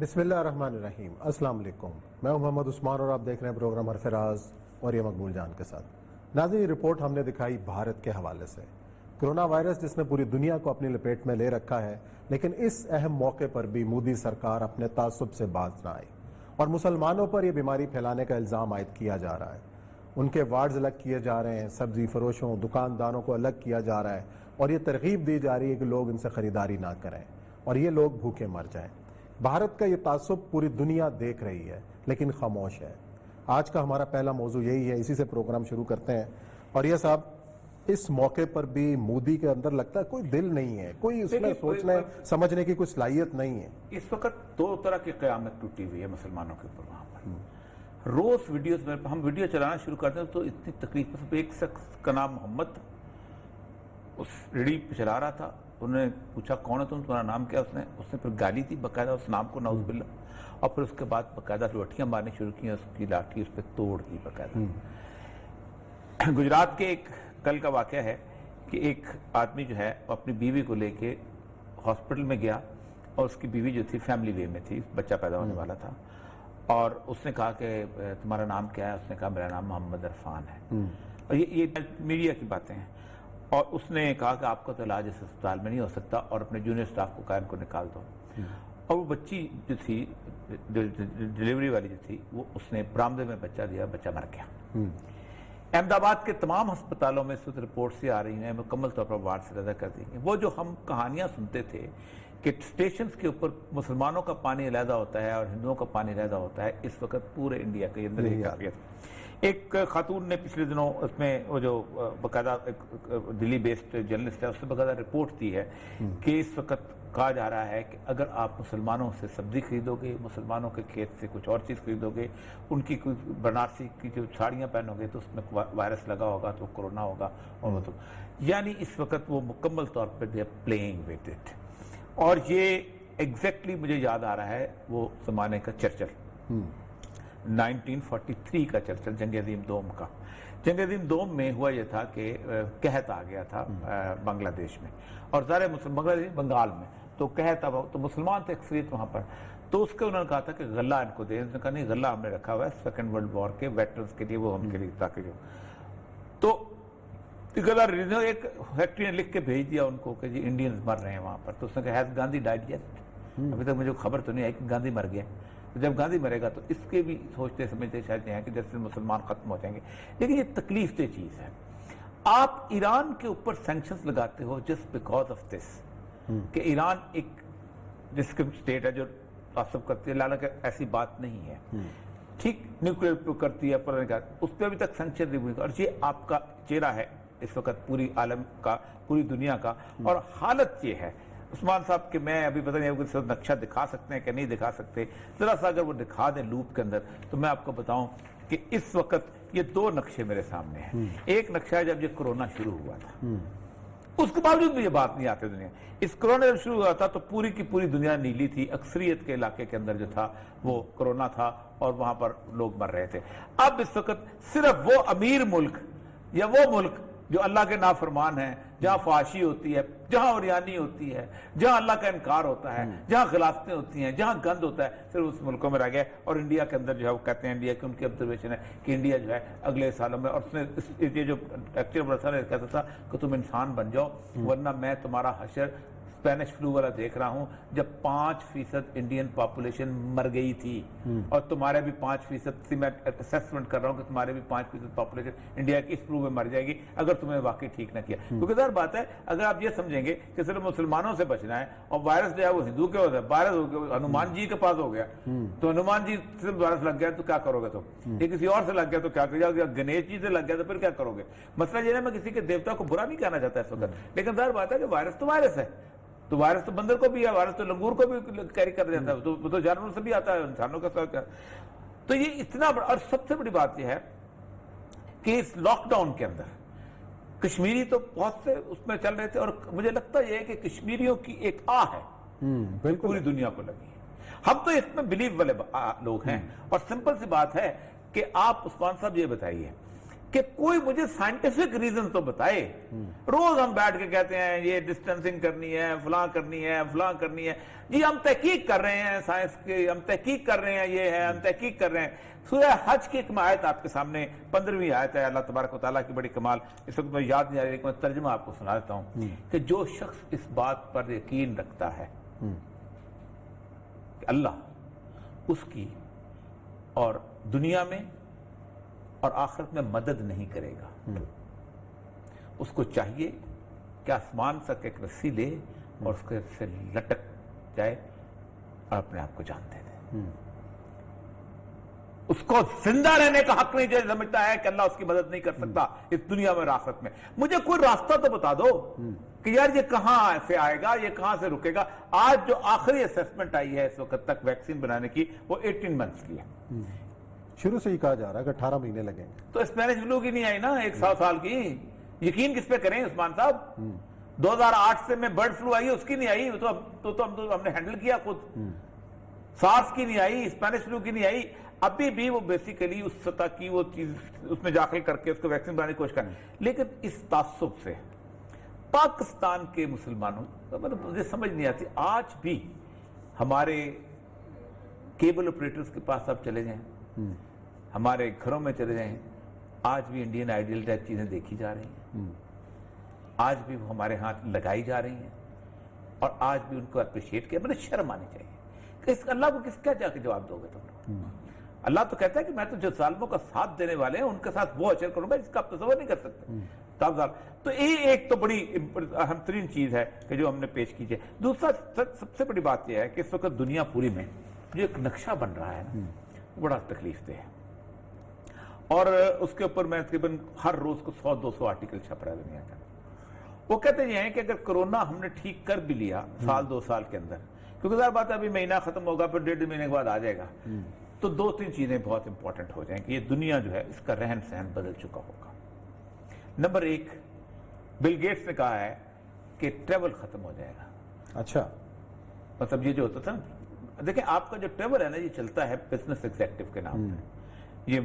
بسم اللہ الرحمن الرحیم۔ السلام علیکم، میں ہوں محمد عثمان اور آپ دیکھ رہے ہیں پروگرام حرفراز اور یہ مقبول جان کے ساتھ۔ ناظرین، یہ رپورٹ ہم نے دکھائی بھارت کے حوالے سے۔ کرونا وائرس جس نے پوری دنیا کو اپنی لپیٹ میں لے رکھا ہے، لیکن اس اہم موقع پر بھی مودی سرکار اپنے تعصب سے باز نہ آئی اور مسلمانوں پر یہ بیماری پھیلانے کا الزام عائد کیا جا رہا ہے۔ ان کے وارڈز الگ کیے جا رہے ہیں، سبزی فروشوں دکانداروں کو الگ کیا جا رہا ہے اور یہ ترغیب دی جا رہی ہے کہ لوگ ان سے خریداری نہ کریں اور یہ لوگ بھوکے مر جائیں۔ بھارت کا یہ تعصب پوری دنیا دیکھ رہی ہے لیکن خاموش ہے۔ آج کا ہمارا پہلا موضوع یہی ہے، اسی سے پروگرام شروع کرتے ہیں۔ اور یہ صاحب، اس موقع پر بھی مودی کے اندر لگتا ہے کوئی دل نہیں ہے، کوئی اس میں سوچنے سمجھنے کی کوئی صلاحیت نہیں ہے۔ اس وقت دو طرح کی قیامت ٹوٹی ہوئی ہے مسلمانوں کے اوپر وہاں پر۔ روز ویڈیوز میں ہم ویڈیو چلانا شروع کرتے ہیں تو اتنی تکلیف، ایک شخص کا نام محمد تھا، اس ریڈی پہ چلا رہا تھا، انہوں نے پوچھا کون ہے تم، تمہارا نام کیا؟ اس نے پھر گالی دی باقاعدہ اس نام کو، نعوذ باللہ، اور پھر اس کے بعد باقاعدہ لوٹیاں مارنی شروع کی، اس کی لاٹھی اس پہ توڑ دی باقاعدہ۔ گجرات کے ایک کل کا واقعہ ہے کہ ایک آدمی جو ہے اپنی بیوی کو لے کے ہاسپٹل میں گیا اور اس کی بیوی جو تھی فیملی وے میں تھی، بچہ پیدا ہونے والا تھا، اور اس نے کہا کہ تمہارا نام کیا ہے؟ اس نے کہا میرا نام محمد عرفان ہے۔ اور یہ میڈیا کی باتیں ہیں، اور اس نے کہا کہ آپ کا تو علاج اس اسپتال میں نہیں ہو سکتا اور اپنے جونیئر سٹاف کو کائن کو نکال دو۔ اور وہ بچی جو تھی، ڈیلیوری والی جو تھی، وہ اس نے برآمدے میں بچہ دیا، بچہ مر گیا۔ احمد آباد کے تمام ہسپتالوں میں اس وقت رپورٹ سے آ رہی ہیں، مکمل طور پر وارڈ سے رضا کر دی گئی۔ وہ جو ہم کہانیاں سنتے تھے کہ اسٹیشنز کے اوپر مسلمانوں کا پانی علیحدہ ہوتا ہے اور ہندوؤں کا پانی علیحدہ ہوتا ہے، اس وقت پورے انڈیا کے اندر یہ کیفیت۔ ایک خاتون نے پچھلے دنوں اس میں وہ جو باقاعدہ دلی بیسڈ جرنلسٹ ہے، اس نے باقاعدہ رپورٹ دی ہے کہ اس وقت کہا جا رہا ہے کہ اگر آپ مسلمانوں سے سبزی خریدو گے، مسلمانوں کے کھیت سے کچھ اور چیز خریدو گے، ان کی کوئی بنارسی کی جو ساڑیاں پہنو گے تو اس میں وائرس لگا ہوگا تو کرونا ہوگا، اور یعنی اس وقت وہ مکمل طور پر دے پلینگ وتھ اٹ۔ اور یہ ایگزیکٹلی مجھے یاد آ رہا ہے وہ زمانے کا چرچل، 1943 کا چرچل، جنگ عظیم دوم کا۔ جنگ عظیم دوم میں ہوا یہ تھا کہ قحط آ گیا تھا بنگلہ دیش میں، اور ظاہر بنگلہ دیش بنگال میں، تو قحط تھا، تو مسلمان تھے اکثریت وہاں پر۔ تو اس کے انہوں نے کہا تھا کہ غلہ ان کو دے، انہوں نے کہا نہیں، غلہ ہم نے رکھا ہوا ہے سیکنڈ ورلڈ وار کے ویٹرنز کے لیے، وہ ان کے لیے تاکہ جو تو غلہ ایک فیکٹری نے لکھ کے بھیج دیا ان کو کہ جی انڈینز مر رہے ہیں وہاں پر۔ تو اس نے کہا ہیز گاندھی ڈائیڈ یٹ؟ ابھی تک مجھے خبر تو نہیں آئی کہ گاندھی مر گیا۔ جب گاندھی مرے گا تو اس کے بھی سوچتے سمجھتے شاید یہ ہیں کہ جیسے مسلمان ختم ہو جائیں گے، لیکن یہ تکلیف دہ چیز ہے۔ آپ ایران کے اوپر سینکشنز لگاتے ہو جسٹ بیکاز آف دس، کہ ایران ایک جس کے اسٹیٹ ہے جو تعصب کرتی ہے، حالانکہ ایسی بات نہیں ہے، ٹھیک، نیوکلیر کرتی ہے، پر اس پہ ابھی تک سینکشن نہیں ہوئی، اور یہ آپ کا چہرہ ہے اس وقت پوری عالم کا، پوری دنیا کا۔ اور حالت یہ ہے عثمان صاحب کہ میں ابھی پتہ نہیں آپ کو نقشہ دکھا سکتے ہیں کہ نہیں دکھا سکتے، ذرا سا اگر وہ دکھا دیں لوپ کے اندر تو میں آپ کو بتاؤں کہ اس وقت یہ دو نقشے میرے سامنے ہیں۔ ایک نقشہ ہے جب یہ کرونا شروع ہوا تھا، اس کے باوجود بھی یہ بات نہیں آتی دنیا، اس کرونا جب شروع ہوا تھا تو پوری کی پوری دنیا نیلی تھی، اکثریت کے علاقے کے اندر جو تھا وہ کرونا تھا اور وہاں پر لوگ مر رہے تھے۔ اب اس وقت صرف وہ امیر ملک یا وہ ملک جو اللہ کے نافرمان ہیں، جہاں فحاشی ہوتی ہے، جہاں عریانی ہوتی ہے، جہاں اللہ کا انکار ہوتا ہے، جہاں خلافتیں ہوتی ہیں، جہاں گند ہوتا ہے، صرف اس ملکوں میں رہ گیا۔ اور انڈیا کے اندر جو ہے وہ کہتے ہیں، انڈیا کی ان کی آبزرویشن ہے کہ انڈیا جو ہے اگلے سالوں میں، اور اس نے یہ جو ایکچوئل برسا نے کہتا تھا کہ تم انسان بن جاؤ ورنہ میں تمہارا حشر اسپینش فلو والا دیکھ رہا ہوں، جب 5% انڈین پاپولیشن مر گئی تھی، اور تمہارے بھی 5% میں اسیسمنٹ کر رہا ہوں کہ تمہارے بھی 5% پاپولیشن انڈیا کی اس فلو میں مر جائے گی اگر تمہیں واقعی ٹھیک نہ کیا۔ کیونکہ ظاہر بات ہے اگر آپ یہ سمجھیں گے کہ صرف مسلمانوں سے بچنا ہے اور وائرس جو ہے وہ ہندو کے ہوتا ہے، وائرس ہو گیا ہنومان جی کے پاس ہو گیا تو ہنومان جی سے وائرس لگ گیا تو کیا کرو گے تم؟ یہ کسی اور سے لگ گیا تو کیا کرو گے؟ گنیش جی سے لگ گیا تو پھر کیا کرو گے؟ مسئلہ یہ ہے، میں کسی کے دیوتا کو برا نہیں کہنا چاہتا اس وقت، لیکن ظاہر بات ہے کہ وائرس تو وائرس ہے، تو وائرس تو بندر کو بھی ہے، وائرس تو لنگور کو بھی کیری کر دیتا ہے، تو جانوروں سے بھی آتا ہے، انسانوں کا ساتھ۔ تو یہ اتنا بڑا، اور سب سے بڑی بات یہ ہے کہ اس لاک ڈاؤن کے اندر کشمیری تو بہت سے اس میں چل رہے تھے، اور مجھے لگتا یہ ہے کہ کشمیریوں کی ایک آہ ہے پوری دنیا کو لگی ہے۔ ہم تو اس میں بلیو والے لوگ ہیں، اور سمپل سی بات ہے کہ آپ عثمان صاحب یہ بتائیے کہ کوئی مجھے سائنٹیفک ریزن تو بتائے. روز ہم بیٹھ کے کہتے ہیں یہ ڈسٹنسنگ کرنی ہے، فلاں کرنی ہے، فلاں کرنی ہے. جی ہم تحقیق کر رہے ہیں سائنس کی، ہم تحقیق کر رہے ہیں، یہ ہے ہم تحقیق کر رہے ہیں. سورہ حج کی ایک آیت آپ کے سامنے 15ویں آیت ہے، اللہ تبارک و تعالیٰ کی بڑی کمال، اس وقت میں یاد نہیں آ رہی لیکن میں ترجمہ آپ کو سنا دیتا ہوں کہ جو شخص اس بات پر یقین رکھتا ہے کہ اللہ اس کی اور دنیا میں اور آخرت میں مدد نہیں کرے گا، اس کو چاہیے کہ آسمان تک ایک رسی لے اور اس کے سے لٹک جائے اور اپنے آپ کو جان دے دے. اس کو زندہ رہنے کا حق نہیں جو سمجھتا ہے کہ اللہ اس کی مدد نہیں کر سکتا اس دنیا میں اور آخرت میں. مجھے کوئی راستہ تو بتا دو کہ یار یہ کہاں سے آئے گا، یہ کہاں سے رکے گا. آج جو آخری اسیسمنٹ آئی ہے اس وقت تک ویکسین بنانے کی وہ 18 منتھس کی ہے. شروع سے ہی کہا جا رہا ہے کہ 18 مہینے لگیں گے. تو اسپینش فلو کی نہیں آئی نا 100 سال کی. یقین کس پہ کریں عثمان صاحب؟ 2008 سے میں برڈ فلو آئی ہے اس کی نہیں آئی، تو ہم نے ہینڈل کیا خود. سارس کی نہیں آئی، اسپینش فلو کی نہیں آئی. ابھی بھی وہ بیسیکلی اس سطح کی وہ چیز اس میں داخل کر کے اس کو ویکسین بنانے کی کوشش کریں. لیکن اس تعصب سے پاکستان کے مسلمانوں مجھے سمجھ نہیں آتی. آج بھی ہمارے کیبل آپریٹرز کے پاس آپ چلے جائیں، ہمارے گھروں میں چلے جائیں، آج بھی انڈین آئیڈیل ٹائپ چیزیں دیکھی جا رہی ہیں، آج بھی وہ ہمارے ہاتھ لگائی جا رہی ہیں اور آج بھی ان کو اپریشیٹ کیا. مجھے شرم آنی چاہیے کہ اس اللہ کو کیا جا کے جواب دو گے تم لوگ؟ اللہ تو کہتا ہے کہ میں تو جو ظالموں کا ساتھ دینے والے ہیں ان کے ساتھ وہ اشر کروں گا جس کا آپ تصور نہیں کر سکتے. تو یہ ایک تو بڑی اہم ترین چیز ہے کہ جو ہم نے پیش کی ہے. دوسرا سب سے بڑی بات یہ ہے کہ اس وقت دنیا پوری میں جو ایک نقشہ بن رہا ہے نا وہ بڑا تکلیف دہ ہے اور اس کے اوپر میں تقریباً ہر روز کو 100-200 آرٹیکل چھپ رہا ہے دنیا کا. وہ کہتے یہ ہیں کہ اگر کرونا ہم نے ٹھیک کر بھی لیا سال 2 سال کے اندر، کیونکہ ظاہر بات ہے ابھی مہینہ ختم ہوگا پھر 1.5 مہینے کے بعد آ جائے گا، تو 2-3 چیزیں بہت امپورٹنٹ ہو جائیں کہ یہ دنیا جو ہے اس کا رہن سہن بدل چکا ہوگا. نمبر 1، بل گیٹس نے کہا ہے کہ ٹریول ختم ہو جائے گا. اچھا، مطلب یہ جو ہوتا تھا نا، دیکھیں آپ کا جو ٹریول ہے نا یہ چلتا ہے بزنس ایگزیکٹو کے نام پہ. یہ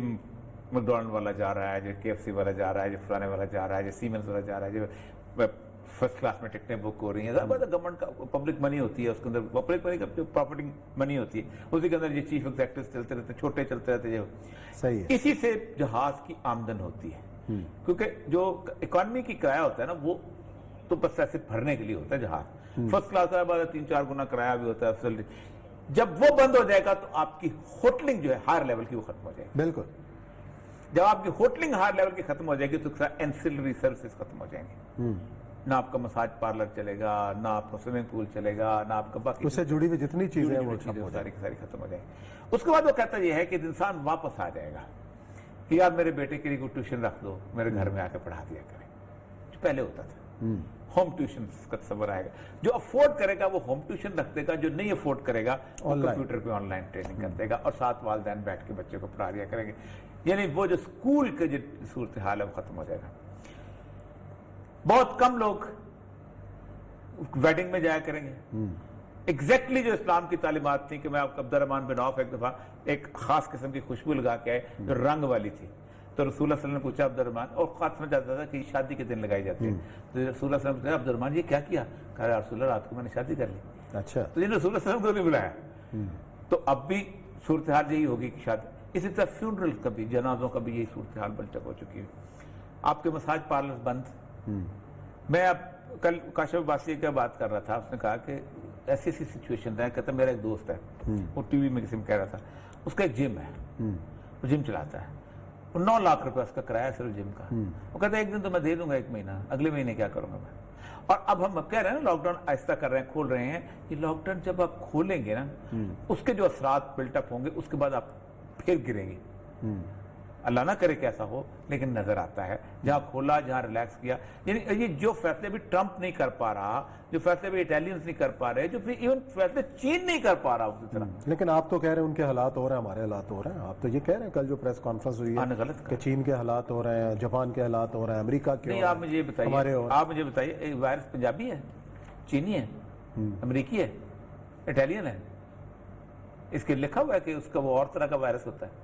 میکڈونلڈ والا جا رہا ہے، جو KFC والا جا رہا ہے، جو فلانے والا جا رہا ہے، جو سیمنز والا جا رہا ہے، جو فرسٹ کلاس میں ٹکٹیں بک ہو رہی ہیں. گورنمنٹ کا پبلک منی ہوتی ہے، اس کے اندر پبلک منی کا جو پروفٹنگ منی ہوتی ہے اسی کے اندر یہ چیف ایگزیکٹو چلتے رہتے، چھوٹے چلتے رہتے. صحیح ہے. اسی سے جہاز کی آمدن ہوتی ہے، کیونکہ جو اکانومی کی کرایہ ہوتا ہے نا وہ تو بس ایسے بھرنے کے لیے ہوتا ہے جہاز. فرسٹ کلاس کا بعد 3-4 گنا کرایہ بھی ہوتا ہے. جب وہ بند ہو جائے گا تو آپ کی ہوٹلنگ جو ہے ہائر لیول کی وہ ختم ہو جائے گی. بالکل. جب آپ کی ہوٹلنگ ہائر لیول کی ختم ہو جائے گی تو اینسلری سروسز ختم ہو جائیں گے. نہ آپ کا مساج پارلر چلے گا، نہ آپ کا سوئمنگ پول چلے گا، نہ آپ کا باقی اس سے جڑی ہوئی جتنی چیزیں ہیں وہ ساری کی ساری ختم ہو جائیں گی. اس کے بعد وہ کہتا یہ ہے کہ انسان واپس آ جائے گا کہ یار میرے بیٹے کے لیے کوئی ٹیوشن رکھ دو، میرے گھر میں آ کے پڑھا دیا کریں. جو پہلے ہوتا تھا ہوم ٹیوشن کا تصور آئے گا. جو افورڈ کرے گا وہ ہوم ٹیوشن رکھ دے گا، جو نہیں افورڈ کرے گا وہ کمپیوٹر پہ آن لائن ٹریننگ کر دے گا اور ساتھ والدین بیٹھ کے بچے کو پڑھا دیا کریں گے. یعنی وہ جو اسکول کے جو صورتحال ہے وہ ختم ہو جائے گا. بہت کم لوگ ویڈنگ میں جایا کریں گے. ایگزیکٹلی جو اسلام کی تعلیمات تھی کہ میں آپ کو عبد الرحمن بن عوف ایک دفعہ ایک خاص قسم کی خوشبو لگا کے آئے جو رنگ والی تھی، تو رسول اللہ صلی اللہ علیہ وسلم نے پوچھا عبد الرحمن، اور خاص سمجھ جاتا تھا کہ شادی کے دن لگائی جاتی ہے، تو رسول اللہ صلی اللہ علیہ وسلم نے پوچھا عبد الرحمن یہ کیا کیا؟ کہا یا رسول اللہ رات کو میں نے شادی کر لی. اچھا، تو رسول اللہ صلی اللہ علیہ وسلم کو نہیں بلایا. تو اب بھی صورتحال یہی ہوگی کہ شادی. اسی طرح فیونرل کا بھی، جنازوں کا بھی یہی صورتحال بلٹک ہو چکی ہے. آپ کے مساج پارلر بند. میں اب کل کاشف عباسی کا بات کر رہا تھا، اس نے کہا کہ ایسی سچویشن ہے. کہتا میرا ایک دوست ہے، وہ ٹی وی میں کسی میں کہہ رہا تھا، اس کا ایک جم ہے، وہ جم چلاتا ہے، 9 لاکھ روپے اس کا کرایہ صرف جم کا. وہ کہتا ہے ایک دن تو میں دے دوں گا، 1 مہینہ، اگلے مہینے کیا کروں گا میں. اور اب ہم کہہ رہے ہیں نا لاک ڈاؤن آہستہ کر رہے ہیں، کھول رہے ہیں. یہ لاک ڈاؤن جب آپ کھولیں گے نا اس کے جو اثرات بلٹ اپ ہوں گے اس کے بعد آپ پھر گریں گے. اللہ نہ کرے کہ ایسا ہو، لیکن نظر آتا ہے جہاں کھولا، جہاں ریلیکس کیا. یعنی یہ جو فیصلے بھی ٹرمپ نہیں کر پا رہا، جو فیصلے بھی اٹیلینز نہیں کر پا رہے، جو ایون فیصلے چین نہیں کر پا رہا اسی طرح. لیکن آپ تو کہہ رہے ہیں ان کے حالات ہو رہے ہیں، ہمارے حالات ہو رہے ہیں. آپ تو یہ کہہ رہے ہیں کل جو پریس کانفرنس ہوئی ہے کہ چین کے حالات ہو رہے ہیں، جاپان کے حالات ہو رہے ہیں، امریکہ کے. نہیں، آپ مجھے بتائیے وائرس پنجابی ہے، چینی ہے، امریکی ہے، اٹیلین ہے؟ اس کے لکھا ہوا ہے کہ اس کا وہ اور طرح کا وائرس ہوتا ہے.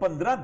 15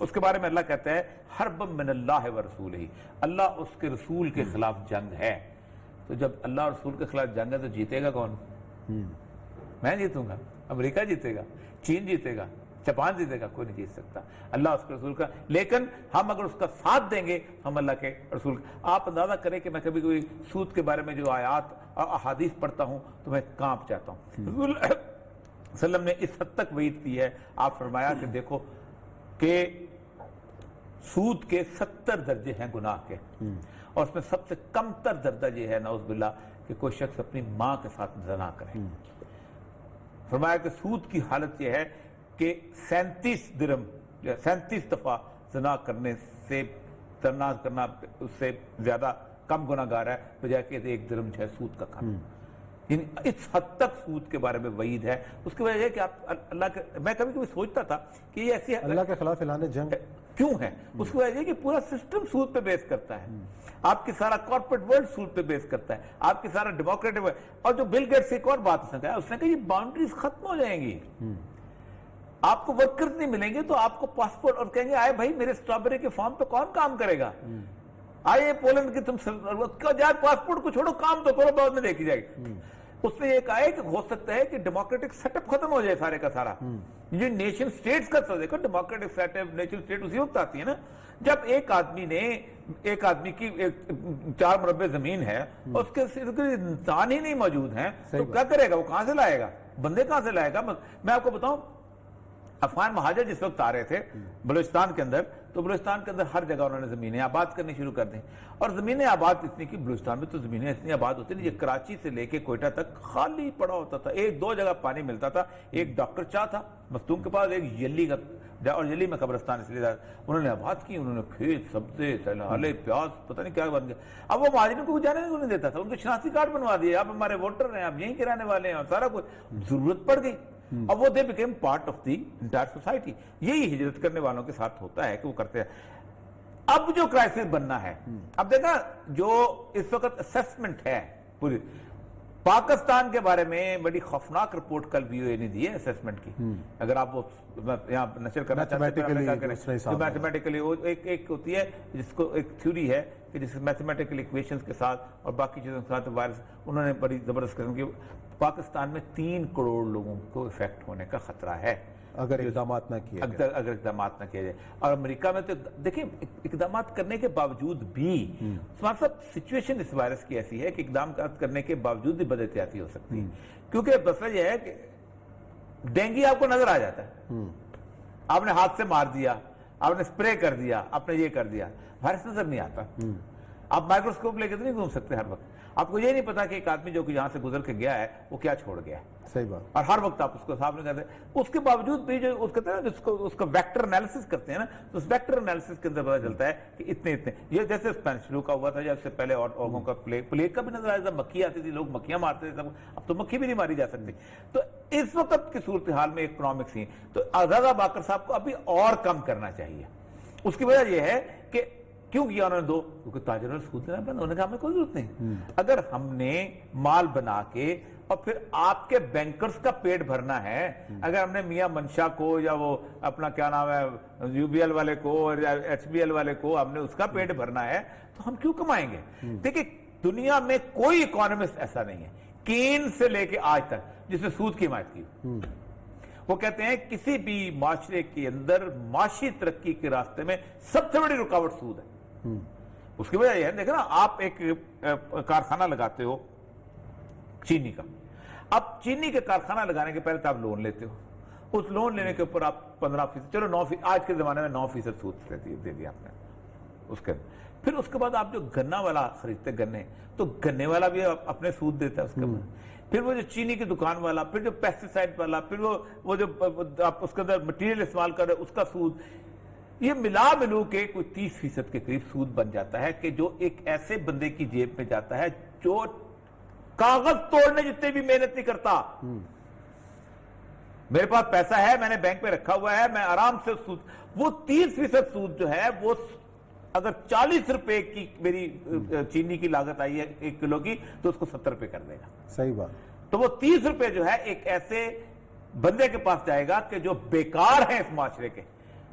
اس کے بارے میں اللہ کہتا ہے حربم من اللہ و رسول ہی، اللہ اس کے رسول کے خلاف جنگ ہے. تو جب اللہ اور رسول کے خلاف جنگ ہے تو جیتے گا کون؟ میں جیتوں گا، امریکہ جیتے گا، چین جیتے گا، جاپان جیتے گا؟ کوئی نہیں جیت سکتا. اللہ اس کے رسول کا، لیکن ہم اگر اس کا ساتھ دیں گے ہم اللہ کے رسول کا. آپ اندازہ کریں کہ میں کبھی کبھی سود کے بارے میں جو آیات اور احادیث پڑھتا ہوں تو میں کانپ جاتا ہوں. رسول صلی اللہ علیہ وسلم نے اس حد تک وعید کی ہے. آپ فرمایا کہ دیکھو کہ سود کے 70 درجے ہیں گناہ کے، اور اس میں سب سے کم تر درجہ یہ ہے نعوذ باللہ کہ کوئی شخص اپنی ماں کے ساتھ زنا کرے. فرمایا کہ سود کی حالت یہ ہے کہ 37 دفعہ زنا کرنے سے زنا کرنا اس سے زیادہ کم گناہگار ہے بجائے کہ 1 درہم جو ہے سود کا کھانا. یعنی اس حد تک سود کے بارے میں وعید ہے. اس کی وجہ یہ کہ آپ اللہ کے، میں کبھی کبھی سوچتا تھا کہ یہ ایسی اللہ کے خلاف اعلان جنگ کیوں ہے. اس کی وجہ یہ کہ پورا سسٹم سود پہ بیس کرتا ہے. آپ کی سارا کارپوریٹ ورلڈ سود پہ بیس کرتا ہے، آپ کی سارا ڈیموکریٹک. اور جو بل گیٹس ایک اور بات اس نے کہا یہ باؤنڈریز ختم ہو جائیں گی، آپ کو ورکرز نہیں ملیں گے تو آپ کو پاسپورٹ، اور کہیں گے آئے بھائی میرے اسٹرابیری کے فارم پہ کون کام کرے گا؟ آئے پولینڈ کی تم جائے پاسپورٹ کو چھوڑو، کام تو کرو، بعد میں دیکھی جائے گی. اس نے یہ کہا ہے کہ ہو سکتا ہے کہ ڈیموکریٹک سیٹ اپ ختم ہو جائے سارے کا سارا. یہ نیشن سٹیٹس کا سب دیکھو، democratic set up nation state اسی وقت آتی ہے نا جب ایک آدمی کی 4 مربع زمین ہے اور اس کے انسان ہی نہیں موجود ہیں تو کیا کرے گا؟ وہ کہاں سے لائے گا؟ بندے کہاں سے لائے گا؟ میں آپ کو بتاؤں، افغان مہاجر جس وقت آ رہے تھے بلوچستان کے اندر، تو بلوچستان کے اندر ہر جگہ انہوں نے زمینیں آباد کرنی شروع کر دیں. اور زمینیں آباد اتنی کی بلوچستان میں تو زمینیں اتنی آباد ہوتی ہیں، یہ کراچی سے لے کے کوئٹہ تک خالی پڑا ہوتا تھا. 1-2 جگہ پانی ملتا تھا. ایک ڈاکٹر چاہ تھا مستوم کے پاس، ایک یلی کا، اور یلی میں قبرستان اس لیے تھا. انہوں نے آباد کی، انہوں نے کھیت، سبزے، سیلالے، پیاز، پتہ نہیں کیا بن گیا. اب وہ مہاجرین کو جانے نہیں دیتا تھا، ان کو شناختی کارڈ بنوا دیے، آپ ہمارے ووٹر ہیں، آپ یہیں کے رہنے والے ہیں، اور سارا کچھ. ضرورت پڑ گئی، اب وہ they became part of the entire society. یہی ہجرت کرنے والوں کے ساتھ ہوتا ہے کہ وہ کرتے ہیں. اب جو کرائسس بننا ہے، اب دیکھا جو اس وقت اسیسمنٹ ہے پوری پاکستان کے بارے میں، بڑی خوفناک رپورٹ کل وی او اے نے دی ہے اسیسمنٹ کی. اگر آپ وہ یہاں نشر کرنا چاہتے ہیں میتھمیٹیکلی، ایک ہوتی ہے جس کو ایک تھیوری ہے کہ جس میتھمیٹیکل ایکویشنز کے ساتھ اور باقی چیزوں کے ساتھ وائرس، انہوں نے بڑی زبردست قسم کی، پاکستان میں 3 کروڑ لوگوں کو افیکٹ ہونے کا خطرہ ہے اگر اقدامات نہ کیے جائیں. اگر اقدامات نہ کیے جائے. اور امریکہ میں تو دیکھیں اقدامات کرنے کے باوجود بھی صاحب سچویشن اس وائرس کی ایسی ہے کہ اقدامات کرنے کے باوجود بھی بد احتیاطی ہو سکتی ہے. کیونکہ مسئلہ یہ ہے کہ ڈینگی آپ کو نظر آ جاتا ہے، آپ نے ہاتھ سے مار دیا، آپ نے اسپرے کر دیا، آپ نے یہ کر دیا، وائرس نظر نہیں آتا. آپ مائکروسکوپ لے کے تو نہیں گھوم سکتے ہر وقت. آپ کو یہ نہیں پتا کہ ایک آدمی جو کہ یہاں سے گزر کے گیا ہے وہ کیا چھوڑ گیا ہے. صحیح بات. اور ہر وقت آپ اس کو صاف نہیں کرتے. اس کے باوجود بھی جو اس کہتے ہیں نا اس کا ویکٹر انالیسس کرتے ہیں نا، تو اس ویکٹر انالیسس کے اندر پتا چلتا ہے کہ اتنے یہ جیسے اسپینش فلو کا ہوا تھا یا اس سے پہلے اور کا پلیگ کا بھی نظر آیا تھا. مکھی آتی تھی، لوگ مکھیاں مارتے تھے، اب تو مکھی بھی نہیں ماری جا سکتی. تو اس وقت کی صورتحال میں اکنامکس ہی تو آزادہ باقر صاحب کو ابھی اور کم کرنا چاہیے. اس کی وجہ یہ ہے کہ کیوں کیا انہوں نے 2؟ کیونکہ تاجروں نے سود لینا بند، انہوں نے کہا ہمیں کوئی ضرورت نہیں. اگر ہم نے مال بنا کے اور پھر آپ کے بینکرز کا پیٹ بھرنا ہے، اگر ہم نے میاں منشا کو یا وہ اپنا کیا نام ہے یو بی ایل والے کو اور ایچ بی ایل والے کو ہم نے اس کا پیٹ بھرنا ہے تو ہم کیوں کمائیں گے؟ دیکھیں دنیا میں کوئی اکانومسٹ ایسا نہیں ہے کین سے لے کے آج تک جس نے سود کی حمایت کی. وہ کہتے ہیں کسی بھی معاشرے کے اندر معاشی ترقی کے راستے میں سب سے بڑی رکاوٹ سود ہے. اس کی وجہ یہ ہے، دیکھیں نا، آپ ایک کارخانہ لگاتے ہو چینی کا. اب چینی کے کارخانہ لگانے کے پہلے تو آپ لون لیتے ہو، اس لون لینے کے اوپر آپ 15%، چلو 9%، آج کے زمانے میں 9% سود دے دیا آپ نے اس کے. پھر اس کے بعد آپ جو گنا والا خریدتے گنے، تو گنے والا بھی اپنے سود دیتا ہے اس کے. پھر وہ جو چینی کی دکان والا، پھر جو پیسٹیسائڈ والا، پھر وہ جو آپ اس کے اندر مٹیریل استعمال کر رہے اس کا سود. یہ ملو کے کوئی 30% کے قریب سود بن جاتا ہے کہ جو ایک ایسے بندے کی جیب میں جاتا ہے جو کاغذ توڑنے جتنے بھی محنت نہیں کرتا. میرے پاس پیسہ ہے، میں نے بینک میں رکھا ہوا ہے، میں آرام سے سود. وہ 30% سود جو ہے وہ اگر 40 روپے کی میری چینی کی لاگت آئی ہے 1 کلو کی تو اس کو 70 روپے کر دے گا. صحیح بات. تو وہ 30 روپے جو ہے ایک ایسے بندے کے پاس جائے گا کہ جو بیکار ہیں اس معاشرے کے،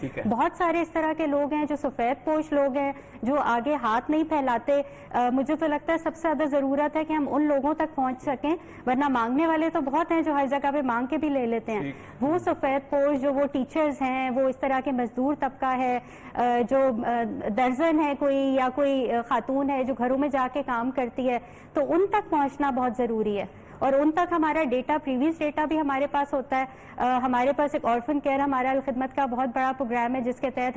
ٹھیک ہے. ہے. بہت سارے اس طرح کے لوگ ہیں جو سفید پوش لوگ ہیں, جو آگے ہاتھ نہیں پھیلاتے. مجھے تو لگتا ہے سب سے زیادہ ضرورت ہے کہ ہم ان لوگوں تک پہنچ سکیں, ورنہ مانگنے والے تو بہت ہیں جو ہر جگہ پہ مانگ کے بھی لے لیتے ہیں. وہ سفید پوش جو وہ ٹیچرز ہیں, وہ اس طرح کے مزدور طبقہ ہے, جو درزن ہے کوئی, یا کوئی خاتون ہے جو گھروں میں جا کے کام کرتی ہے, تو ان تک پہنچنا بہت ضروری ہے. اور ان تک ہمارا ڈیٹا, پریویس ڈیٹا بھی ہمارے پاس ہوتا ہے. ہمارے پاس ایک آرفن کیئر ہمارا الخدمت کا بہت بڑا پروگرام ہے, جس کے تحت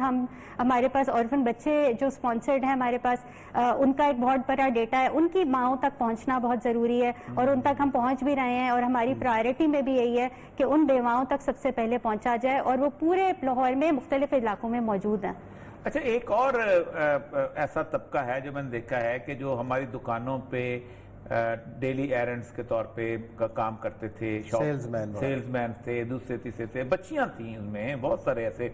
ہمارے پاس آرفن بچے جو سپانسرڈ ہیں ہمارے پاس, ان کا ایک بہت بڑا ڈیٹا ہے. ان کی ماؤں تک پہنچنا بہت ضروری ہے, اور ان تک ہم پہنچ بھی رہے ہیں. اور ہماری پرائرٹی میں بھی یہی ہے کہ ان بیواؤں تک سب سے پہلے پہنچا جائے, اور وہ پورے لاہور میں مختلف علاقوں میں موجود ہیں. اچھا, ایک اور ایسا طبقہ ہے جو میں نے دیکھا ہے کہ جو ہماری دکانوں پہ ڈیلی ایرنڈز کے طور پہ کام کرتے تھے, سیلز مین تھے, دوسرے تیسرے تھے, بچیاں تھیں ان میں, بہت سارے ایسے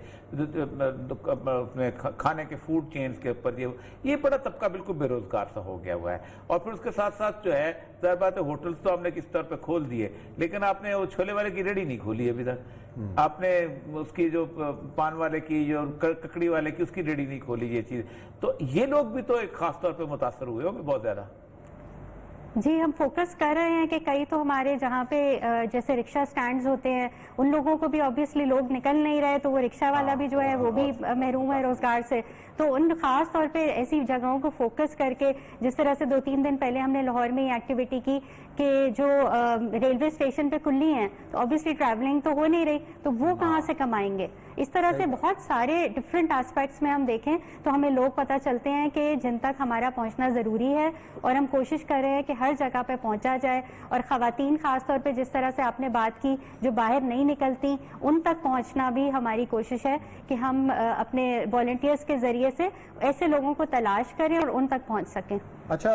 کھانے کے فوڈ چینز کے اوپر. یہ بڑا طبقہ بالکل بے روزگار سا ہو گیا ہوا ہے. اور پھر اس کے ساتھ ساتھ جو ہے ظاہر بات ہے ہوٹلز تو ہم نے کس طور پہ کھول دیے, لیکن آپ نے وہ چھولے والے کی ریڑھی نہیں کھولی ابھی تک, آپ نے اس کی جو پان والے کی, جو ککڑی والے کی, اس کی ریڑھی نہیں کھولی. یہ چیز تو یہ لوگ بھی تو ایک خاص طور پہ متاثر ہوئے ہوں گے بہت زیادہ. جی, ہم فوکس کر رہے ہیں کہ کئی تو ہمارے جہاں پہ جیسے رکشہ سٹینڈز ہوتے ہیں, ان لوگوں کو بھی آبویسلی لوگ نکل نہیں رہے, تو وہ رکشہ والا بھی جو ہے وہ بھی محروم ہے روزگار سے. تو ان خاص طور پہ ایسی جگہوں کو فوکس کر کے, جس طرح سے 2-3 دن پہلے ہم نے لاہور میں یہ ایکٹیویٹی کی کہ جو ریلوے اسٹیشن پہ کھلی ہیں, تو آبویسلی ٹریولنگ تو ہو نہیں رہی, تو وہ کہاں سے کمائیں گے. اس طرح سے بہت سارے ڈفرینٹ آسپیکٹس میں ہم دیکھیں تو ہمیں لوگ پتہ چلتے ہیں کہ جن تک ہمارا پہنچنا ضروری ہے, اور ہم کوشش کر رہے ہیں کہ ہر جگہ پہ پہنچا جائے. اور خواتین خاص طور پہ جس طرح سے آپ نے بات کی, جو باہر نہیں نکلتی, ان تک پہنچنا بھی ہماری کوشش ہے کہ ہم اپنے والنٹیئرز کے ذریعے سے ایسے لوگوں کو تلاش کریں اور ان تک پہنچ سکیں. اچھا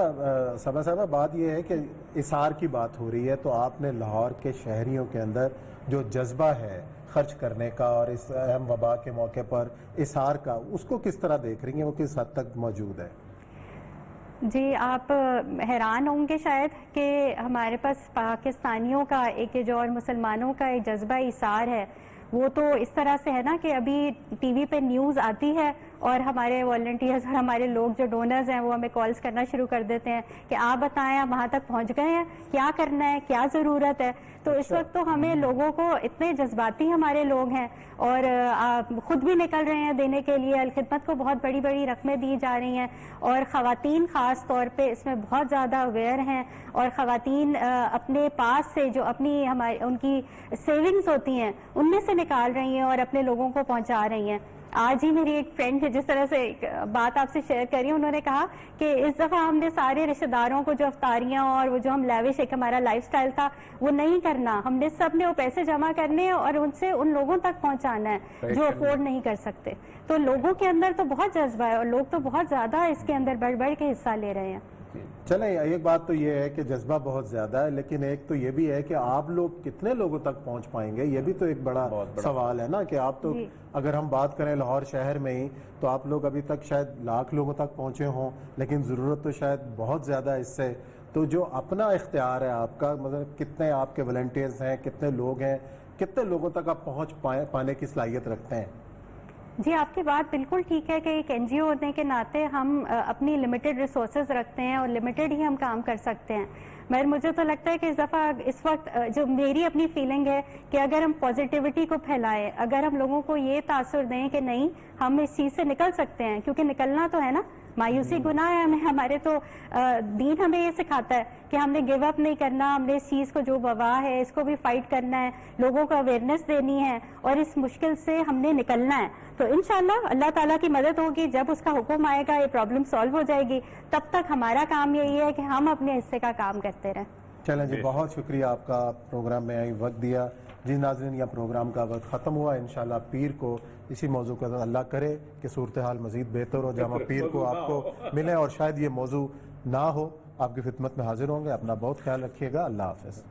صبا صاحبہ, بات یہ ہے کہ اثار کی بات ہو رہی ہے, تو آپ نے لاہور کے شہریوں کے اندر جو جذبہ ہے خرچ کرنے کا اور اس اہم وبا کے موقع پر اثار کا, اس کو کس طرح دیکھ رہی ہیں, وہ کس حد تک موجود ہے؟ جی, آپ حیران ہوں گے شاید کہ ہمارے پاس پاکستانیوں کا ایک جو اور مسلمانوں کا ایک جذبہ اثار ہے. وہ تو اس طرح سے ہے نا کہ ابھی ٹی وی پہ نیوز آتی ہے اور ہمارے والنٹیئرز اور ہمارے لوگ جو ڈونرز ہیں وہ ہمیں کالز کرنا شروع کر دیتے ہیں کہ آپ بتائیں آپ وہاں تک پہنچ گئے ہیں, کیا کرنا ہے, کیا ضرورت ہے. تو اس وقت تو ہمیں لوگوں کو, اتنے جذباتی ہمارے لوگ ہیں, اور خود بھی نکل رہے ہیں دینے کے لیے. الخدمت کو بہت بڑی بڑی رقمیں دی جا رہی ہیں, اور خواتین خاص طور پہ اس میں بہت زیادہ اویئر ہیں, اور خواتین اپنے پاس سے جو اپنی ان کی سیونگز ہوتی ہیں ان میں سے نکال رہی ہیں اور اپنے لوگوں کو پہنچا رہی ہیں. آج ہی میری ایک فرینڈ ہے جس طرح سے بات آپ سے شیئر کری, انہوں نے کہا کہ اس دفعہ ہم نے سارے رشتہ داروں کو جو افطاریاں اور وہ جو ہم لیوش ایک ہمارا لائف سٹائل تھا وہ نہیں کرنا, ہم نے سب نے وہ پیسے جمع کرنے ہیں اور ان سے ان لوگوں تک پہنچانا ہے جو افورڈ نہیں کر سکتے. تو لوگوں کے اندر تو بہت جذبہ ہے, اور لوگ تو بہت زیادہ اس کے اندر بڑھ بڑھ کے حصہ لے رہے ہیں. چلیں, ایک بات تو یہ ہے کہ جذبہ بہت زیادہ ہے, لیکن ایک تو یہ بھی ہے کہ آپ لوگ کتنے لوگوں تک پہنچ پائیں گے, یہ بھی تو ایک بڑا سوال ہے نا. کہ آپ تو اگر ہم بات کریں لاہور شہر میں ہی, تو آپ لوگ ابھی تک شاید 1,00,000 لوگوں تک پہنچے ہوں, لیکن ضرورت تو شاید بہت زیادہ اس سے. تو جو اپنا اختیار ہے آپ کا, مطلب کتنے آپ کے والنٹیئرز ہیں, کتنے لوگ ہیں, کتنے لوگوں تک آپ پہنچ پانے کی صلاحیت رکھتے ہیں؟ جی, آپ کی بات بالکل ٹھیک ہے کہ ایک این جی او ہونے کے ناطے ہم اپنی لمیٹڈ ریسورسز رکھتے ہیں اور لمیٹڈ ہی ہم کام کر سکتے ہیں. مگر مجھے تو لگتا ہے کہ اس وقت جو میری اپنی فیلنگ ہے کہ اگر ہم پازیٹیوٹی کو پھیلائیں, اگر ہم لوگوں کو یہ تاثر دیں کہ نہیں ہم اس چیز سے نکل سکتے ہیں, کیونکہ نکلنا تو ہے نا, مایوسی گناہ ہے. ہمارے تو دین ہمیں یہ سکھاتا ہے کہ ہم نے گیو اپ نہیں کرنا, ہم نے اس چیز کو جو وبا ہے اس کو بھی فائٹ کرنا ہے, لوگوں کو اویئرنیس دینی ہے, اور اس مشکل سے ہم نے نکلنا ہے. تو انشاءاللہ اللہ تعالیٰ کی مدد ہوگی, جب اس کا حکم آئے گا یہ پرابلم سالو ہو جائے گی. تب تک ہمارا کام یہی ہے کہ ہم اپنے حصے کا کام کرتے رہیں. چلیں جی, بہت شکریہ آپ کا پروگرام میں آئی وقت دیا. جی ناظرین, یہ پروگرام کا وقت ختم ہوا. انشاءاللہ پیر کو اسی موضوع کا اللہ کرے کہ صورتحال مزید بہتر ہو, جب ہم پیر کو آپ کو ملیں اور شاید یہ موضوع نہ ہو, آپ کی خدمت میں حاضر ہوں گے. اپنا بہت خیال رکھیے گا. اللہ حافظ.